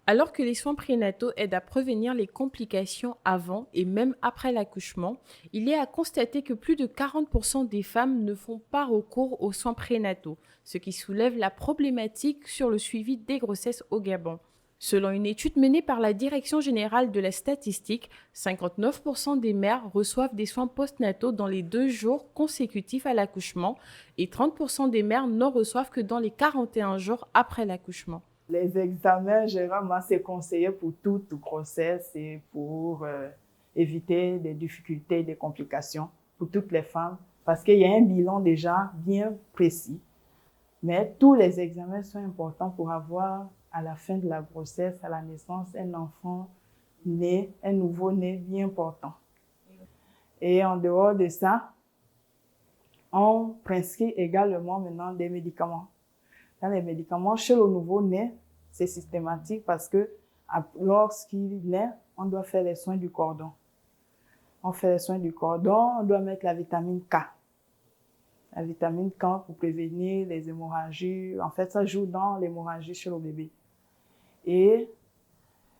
Alors que les soins prénataux aident à prévenir les complications avant et même après l'accouchement, il est à constater que plus de 40% des femmes ne font pas recours aux soins prénataux, ce qui soulève la problématique sur le suivi des grossesses au Gabon. Selon une étude menée par la Direction générale de la statistique, 59% des mères reçoivent des soins postnataux dans les 2 jours consécutifs à l'accouchement et 30% des mères n'en reçoivent que dans les 41 jours après l'accouchement. Les examens, généralement, c'est conseillé pour toute grossesse et pour éviter des difficultés, des complications pour toutes les femmes, parce qu'il y a un bilan déjà bien précis. Mais tous les examens sont importants pour avoir, à la fin de la grossesse, à la naissance, un enfant né, un nouveau-né bien portant. Et en dehors de ça, on prescrit également maintenant des médicaments. Dans les médicaments, chez le nouveau-né, c'est systématique parce que lorsqu'il naît, on doit faire les soins du cordon. On fait les soins du cordon, on doit mettre la vitamine K. La vitamine K pour prévenir les hémorragies. En fait, ça joue dans l'hémorragie chez le bébé. Et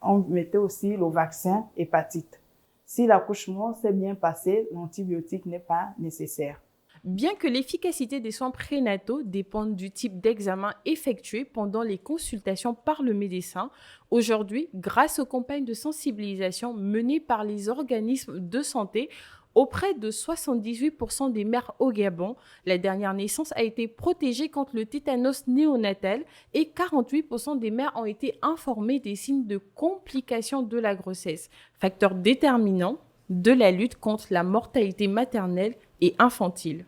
on mettait aussi le vaccin hépatite. Si l'accouchement s'est bien passé, l'antibiotique n'est pas nécessaire. Bien que l'efficacité des soins prénataux dépende du type d'examen effectué pendant les consultations par le médecin, aujourd'hui, grâce aux campagnes de sensibilisation menées par les organismes de santé, auprès de 78% des mères au Gabon, la dernière naissance a été protégée contre le tétanos néonatal et 48% des mères ont été informées des signes de complications de la grossesse, facteur déterminant de la lutte contre la mortalité maternelle et infantile.